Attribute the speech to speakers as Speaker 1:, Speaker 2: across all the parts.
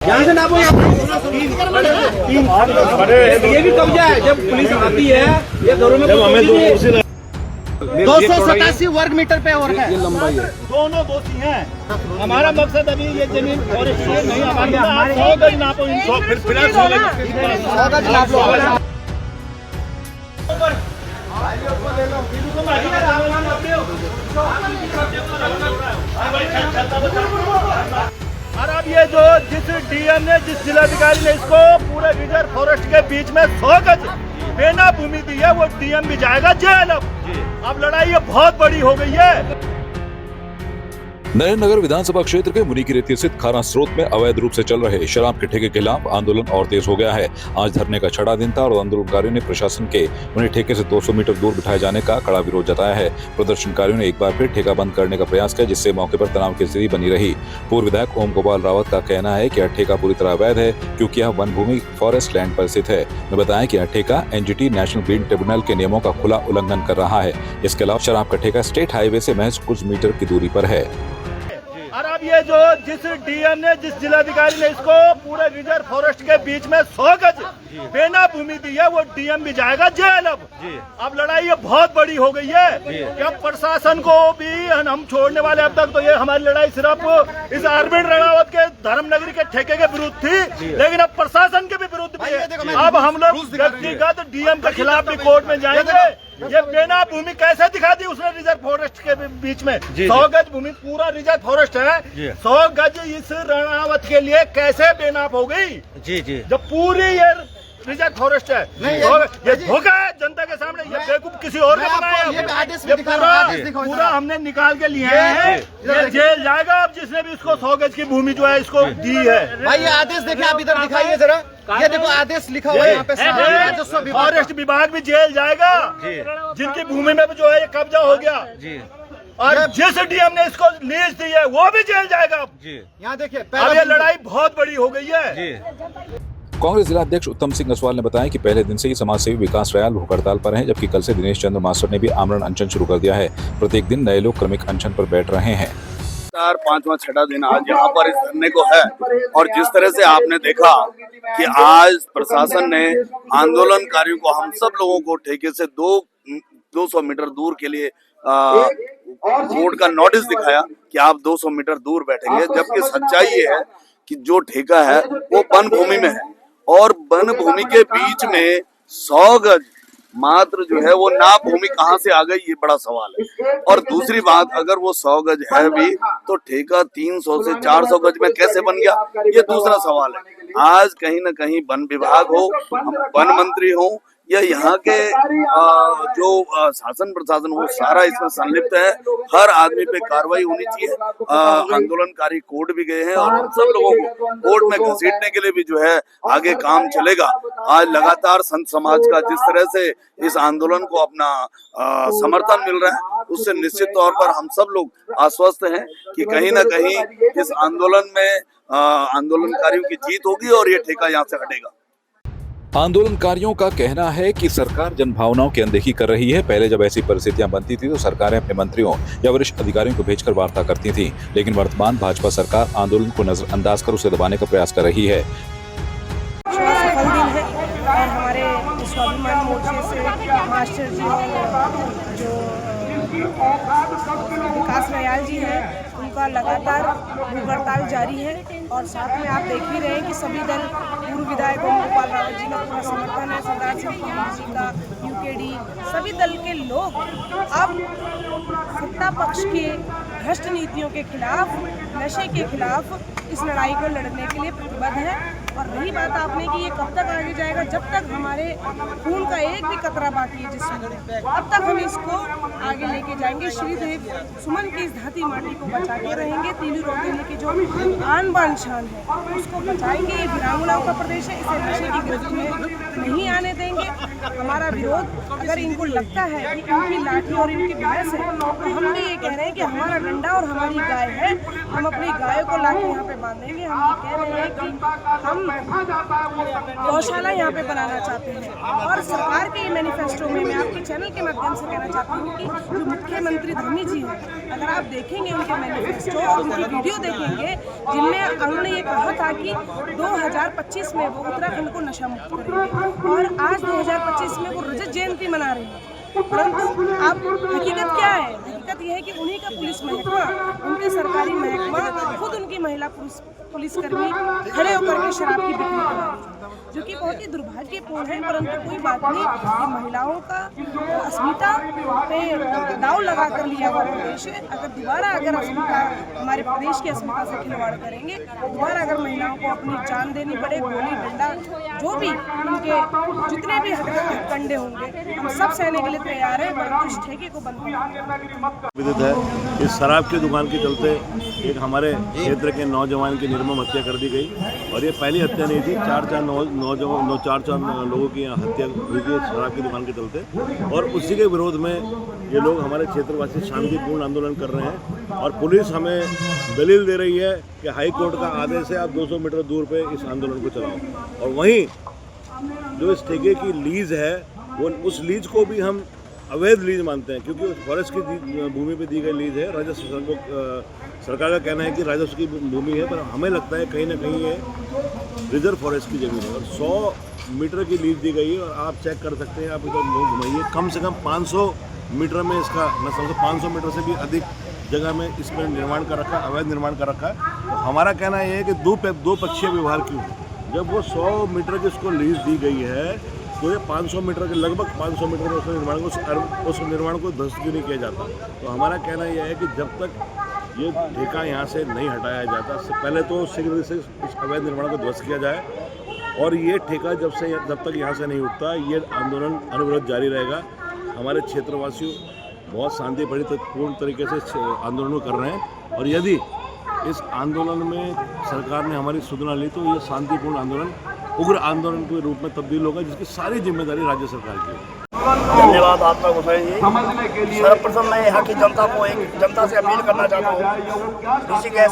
Speaker 1: यहाँ से नापो, ये भी कब्जा है। जब पुलिस आती है ये घरों में
Speaker 2: 287 वर्ग मीटर पे और है।
Speaker 1: ये लंबाई है।
Speaker 3: दोनों दोषी हैं। हमारा मकसद अभी ये जमीन फॉरेस्ट की नहीं, हमारे 100 गज नापो, 100 फिर 100
Speaker 2: गज नाप लो।
Speaker 3: और अब ये जो जिस डीएम ने, जिस जिलाधिकारी ने इसको पूरे रिजर्व फॉरेस्ट के बीच में 100 गज बेना भूमि दी है, वो डीएम भी जाएगा जेल। अब लड़ाई ये बहुत बड़ी हो गई है।
Speaker 4: नरेंद्र नगर विधानसभा क्षेत्र के मुनीकीरेती स्थित खारा स्रोत में अवैध रूप से चल रहे शराब के ठेके के खिलाफ आंदोलन और तेज हो गया है। आज धरने का छठा दिन था और आंदोलनकारियों ने प्रशासन के उन्हें ठेके से 200 मीटर दूर बिठाए जाने का कड़ा विरोध जताया है। प्रदर्शनकारियों ने एक बार फिर ठेका बंद करने का प्रयास किया, जिससे मौके पर तनाव की स्थिति बनी रही। पूर्व विधायक ओम गोपाल रावत का कहना है कि यह ठेका पूरी तरह अवैध है, क्योंकि यह वन भूमि फॉरेस्ट लैंड पर स्थित है। उन्होंने बताया कि यह ठेका एनजीटी नेशनल ग्रीन ट्रिब्यूनल के नियमों का खुला उल्लंघन कर रहा है। इसके अलावा शराब का ठेका स्टेट हाईवे से महज कुछ मीटर की दूरी पर है।
Speaker 3: और अब ये जो जिस डीएम ने, जिस जिलाधिकारी ने इसको पूरे रिजर्व फॉरेस्ट के बीच में 100 गज बेना भूमि दी है, वो डीएम भी जाएगा जेल। अब लड़ाई ये बहुत बड़ी हो गई है कि अब प्रशासन को भी हम छोड़ने वाले। अब तक तो ये हमारी लड़ाई सिर्फ इस अरविंद रणावत के धर्मनगरी के ठेके के विरुद्ध थी, लेकिन अब प्रशासन के भी विरुद्ध भी है। अब हम लोग व्यक्तिगत डीएम के खिलाफ भी कोर्ट में जाएंगे। ये बेना भूमि कैसे दिखा दी उसने रिजर्व फॉरेस्ट के बीच में? 100 गज भूमि पूरा रिजर्व फॉरेस्ट है, 100 गज इस रणावत के लिए कैसे बेनाप हो गई? जी जब पूरी ये रिजर्व फॉरेस्ट है। ये धोखा है जनता के सामने। ये बेवकूफ किसी और ने बनाया। ये पूरा हमने निकाल के लिए हैं। ये जेल जाएगा अब जिसने भी इसको 100 गज की भूमि जो है इसको दी है।
Speaker 2: भाई ये आदेश देखिए, आप इधर दिखाइए जरा। ये देखो आदेश लिखा हुआ है यहाँ पे।
Speaker 3: फॉरेस्ट विभाग भी जेल जाएगा जिनकी भूमि में जो है ये कब्जा हो गया। और जिस डीएम ने इसको लीज दी है वो भी जेल जाएगा।
Speaker 2: यहाँ देखिए,
Speaker 3: अब ये लड़ाई बहुत बड़ी हो गई है।
Speaker 4: कांग्रेस जिला अध्यक्ष उत्तम सिंह असवाल ने बताया कि पहले दिन से ही समाजसेवी विकास रयाल भूख हड़ताल पर हैं, जबकि कल से दिनेश चंद्र मास्टर ने भी आमरण अनशन शुरू कर दिया है। प्रत्येक दिन नए लोग क्रमिक अनशन पर बैठ रहे हैं।
Speaker 5: 5वां छठा दिन आज यहाँ पर इस धरने को है। और जिस तरह से आपने देखा कि आज प्रशासन ने आंदोलनकारियों को, हम सब लोगों को ठेके से 200 मीटर दूर के लिए बोर्ड का नोटिस दिखाया कि आप 200 मीटर दूर बैठेंगे, जबकि सच्चाई ये है कि जो ठेका है वो वन भूमि में है और वन भूमि के बीच में 100 गज मात्र जो है वो नाप भूमि कहाँ से आ गई, ये बड़ा सवाल है। और दूसरी बात, अगर वो 100 गज है भी तो ठेका 300 से 400 गज में कैसे बन गया, ये दूसरा सवाल है। आज कहीं ना कहीं वन विभाग हो, हम वन मंत्री हो या यहाँ के जो शासन प्रशासन, वो सारा इसमें संलिप्त है। हर आदमी पे कार्रवाई होनी चाहिए। आंदोलनकारी कोर्ट भी गए हैं और हम सब लोगों को कोर्ट में घसीटने के लिए भी जो है आगे काम चलेगा। आज लगातार संत समाज का जिस तरह से इस आंदोलन को अपना समर्थन मिल रहा है, उससे निश्चित तौर पर हम सब लोग आश्वस्त हैं कि कहीं ना कहीं इस आंदोलन में आंदोलनकारियों की जीत होगी और ये ठेका यहाँ से हटेगा।
Speaker 4: आंदोलनकारियों का कहना है कि सरकार जनभावनाओं की अनदेखी कर रही है। पहले जब ऐसी परिस्थितियां बनती थी तो सरकारें अपने मंत्रियों या वरिष्ठ अधिकारियों को भेजकर वार्ता करती थी, लेकिन वर्तमान भाजपा सरकार आंदोलन को नजरअंदाज कर उसे दबाने का प्रयास कर रही है।
Speaker 6: सफल दिन है और हमारे स्वाभिमान मोर्चे से मास्टर जी और जो विकास रयाल जी हैं, उनका लगातार भूख हड़ताल जारी है। और साथ में आप देख ही रहे हैं कि सभी दल, पूर्व विधायक ओम गोपाल रावत जी का पूरा समर्थन है, सरदार सिंह जी का, यूकेडी, सभी दल के लोग अब सत्ता पक्ष के भ्रष्ट नीतियों के खिलाफ, नशे के खिलाफ इस लड़ाई को लड़ने के लिए प्रतिबद्ध है। और रही बात आपने कि ये कब तक आगे जाएगा, जब तक हमारे खून का एक भी कतरा बाकी है जिसमें, अब तक हम इसको आगे लेके जाएंगे। श्रीदेव सुमन की इस धरती माटी को बचा के रहेंगे। तीनों रोटेले की जो आन बान शान है उसको बचाएंगे। ये वीरांगनाओं का प्रदेश है, इसे नशे की गिरफ्त में नहीं आने देंगे। हमारा विरोध, अगर इनको लगता है कि इनकी लाठी और इनकी भैंस है, तो हम भी ये कह रहे हैं कि हमारा डंडा और हमारी गाय है। हम अपनी गायों को लाके यहाँ पे बांधेंगे। हम ये कह रहे हैं कि हम गौशाला यहाँ पे बनाना चाहते हैं और सरकार के मैनिफेस्टो में मैं आपके चैनल के माध्यम से कहना चाहती हूँ कि जो मुख्यमंत्री धर्मी जी हैं, अगर आप देखेंगे उनके मैनिफेस्टो और उनकी वीडियो देखेंगे जिनमें उन्होंने ये कहा था कि 2025 में वो उत्तराखंड को नशा मुक्त करेंगे और आज 2025 में वो रजत जयंती मना रहे हैं। परंतु अब हकीकत क्या है? हकीकत यह है कि उन्हीं का पुलिस महकमा, उनके सरकारी महकमा, खुद उनकी महिला पुलिसकर्मी खड़े होकर के शराब की बिक्री कर रहे हैं, जो कि बहुत ही दुर्भाग्यपूर्ण है। परंतु कोई बात नहीं, ये महिलाओं का अस्मिता पे दाव लगा कर लिया हुआ प्रदेश है। अगर दोबारा अस्मिता, हमारे प्रदेश की अस्मिता से खिलवाड़ करेंगे, दोबारा अगर महिलाओं को अपनी जान देनी पड़े, गोली डंडा जो भी उनके जितने भी हथकंडे होंगे, हम सब सहने के लिए तैयार है। परंतु इस ठेके को बंद करना
Speaker 7: विदित है। इस शराब की दुकान के चलते एक हमारे क्षेत्र के नौजवान की निर्मम हत्या कर दी गई और ये पहली हत्या नहीं थी। चार लोगों की यहाँ हत्या हुई थी शराब की दुकान के चलते और उसी के विरोध में ये लोग हमारे क्षेत्रवासी शांतिपूर्ण आंदोलन कर रहे हैं और पुलिस हमें दलील दे रही है कि हाई कोर्ट का आदेश है, आप 200 मीटर दूर पे इस आंदोलन को चलाओ। और वहीं जो इस ठेके की लीज है, वो उस लीज को भी हम अवैध लीज मानते हैं, क्योंकि उस फॉरेस्ट की भूमि पे दी गई लीज है। राजस्व सरकार का कहना है कि राजस्व की भूमि है, पर हमें लगता है कहीं ना कहीं ये रिजर्व फॉरेस्ट की जमीन है और 100 मीटर की लीज दी गई है। और आप चेक कर सकते हैं, आप इधर लोग घुमाइए, कम से कम 500 मीटर में इसका, मैं समझता 500 मीटर से भी अधिक जगह में इस पर निर्माण कर रखा है, अवैध निर्माण कर रखा है। तो हमारा कहना यह है कि दो पक्षीय व्यवहार क्यों? जब वो 100 मीटर की उसको लीज दी गई है तो ये 500 मीटर के लगभग 500 मीटर में उस निर्माण को ध्वस्त क्यों नहीं किया जाता? तो हमारा कहना यह है कि जब तक ये ठेका यहाँ से नहीं हटाया जाता, पहले तो शीघ्र से इस अवैध निर्माण को ध्वस्त किया जाए और ये ठेका जब तक यहाँ से नहीं उठता, ये आंदोलन अनवरत जारी रहेगा। हमारे क्षेत्रवासियों बहुत शांतिपूर्ण तरीके से आंदोलन कर रहे हैं और यदि इस आंदोलन में सरकार ने हमारी सुधना ली तो ये शांतिपूर्ण आंदोलन उग्र आंदोलन के रूप में तब्दील होगा, जिसकी सारी जिम्मेदारी राज्य सरकार की है।
Speaker 8: धन्यवाद आपका गोसाई जी। सर्वप्रथम मैं यहाँ की जनता से अपील करना चाहता हूँ, ऋषिकेश,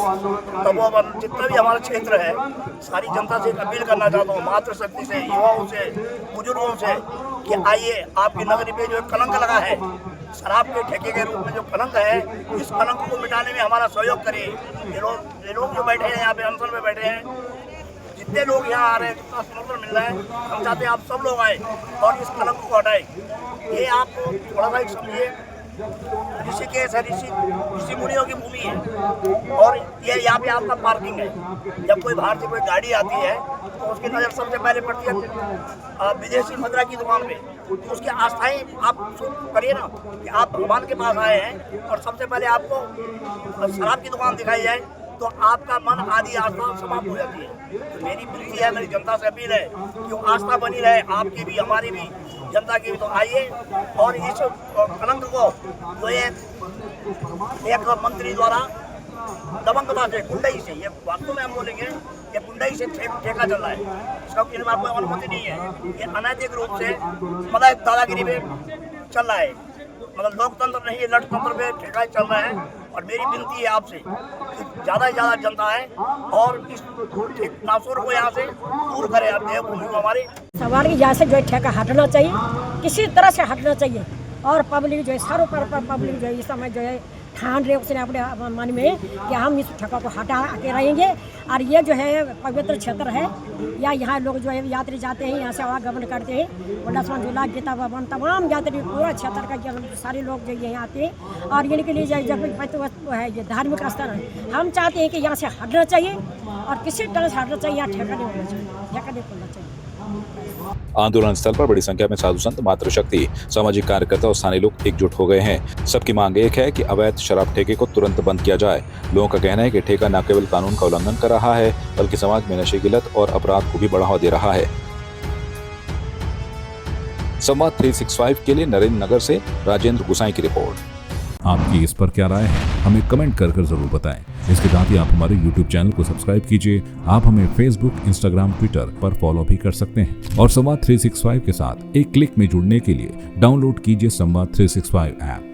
Speaker 8: तपोवन, जितना भी हमारा क्षेत्र है, सारी जनता से अपील करना चाहता हूँ, मातृशक्ति से, युवाओं से, बुजुर्गों से, कि आइए, आपकी नगरी पे जो कलंक लगा है, शराब के ठेके के रूप में जो कलंक है, इस कलंक को मिटाने में हमारा सहयोग करिए। ये लोग जो बैठे हैं यहाँ पे, अनशन में बैठे हैं, जितने लोग यहाँ आ रहे हैं, जितना समर्थन मिल रहा है, हम चाहते हैं आप सब लोग आए और इस कलंक को हटाएं। ये आप थोड़ा सा समझिए, ऋषिकेश है, ऋषि मुनियों की भूमि है और ये यहाँ पे आपका पार्किंग है। जब कोई बाहर से कोई गाड़ी आती है तो उसकी नज़र सबसे पहले पड़ती है विदेशी मुद्रा की दुकान पे, तो उसकी आस्थाएं आप करिए ना कि आप भगवान के पास आए हैं और सबसे पहले आपको शराब की दुकान दिखाई जाए तो आपका मन आदि आस्था समाप्त हो जाती है। तो मेरी विनती है, मेरी जनता से अपील है कि वो आस्था बनी रहे, आपकी भी, हमारी भी, जनता की भी। तो आइए और इस कलंक को जो एक मंत्री द्वारा दबंगता से, गुंडई से, ये वास्तव में हम बोलेंगे ये गुंडई से ठेका चल रहा है, इसका कोई अनुमति नहीं है। ये अनैतिक रूप से मतलब दादागिरी में चल रहा है, मतलब लोकतंत्र नहीं, ये लठतंत्र पे ठेका चल रहा है। और मेरी विनती है आपसे कि ज़्यादा से ज़्यादा जनता है और इस नासुर को यहाँ से दूर करें। आप देवभूमि को हमारी
Speaker 9: सवाल की यहाँ से जो है ठेका हटना चाहिए, किसी तरह से हटना चाहिए। और पब्लिक जो है, सारों पर पब्लिक जो है इस समय जो है ठान रहे उसने अपने मन में कि हम इस ठेका को हटा के रहेंगे। और ये जो है पवित्र क्षेत्र है, या यहाँ लोग जो है यात्री जाते हैं, यहाँ से आवागमन करते हैं, लक्ष्मण झूला, गीता भवन, तमाम यात्री पूरा क्षेत्र का सारे लोग जो यहाँ आते हैं। और इनके लिए जब है ये धार्मिक स्थल है, हम चाहते हैं कि यहाँ से हटना चाहिए और किसी तरह से हटना चाहिए, यहाँ ठेका नहीं होना चाहिए, ठेका नहीं खोलना चाहिए।
Speaker 4: आंदोलन स्थल पर बड़ी संख्या में साधु संत, मातृशक्ति, सामाजिक कार्यकर्ता और स्थानीय लोग एकजुट हो गए हैं। सबकी मांग एक है कि अवैध शराब ठेके को तुरंत बंद किया जाए। लोगों का कहना है कि ठेका न केवल कानून का उल्लंघन कर रहा है, बल्कि समाज में नशे की लत और अपराध को भी बढ़ावा दे रहा है। संवाद 365 के लिए नरेंद्र नगर से राजेंद्र गुसाई की रिपोर्ट।
Speaker 10: आपकी इस पर क्या राय है, हमें कमेंट कर जरूर बताएं। इसके साथ ही आप हमारे YouTube चैनल को सब्सक्राइब कीजिए। आप हमें Facebook, Instagram, Twitter पर फॉलो भी कर सकते हैं और संवाद 365 के साथ एक क्लिक में जुड़ने के लिए डाउनलोड कीजिए संवाद 365 ऐप।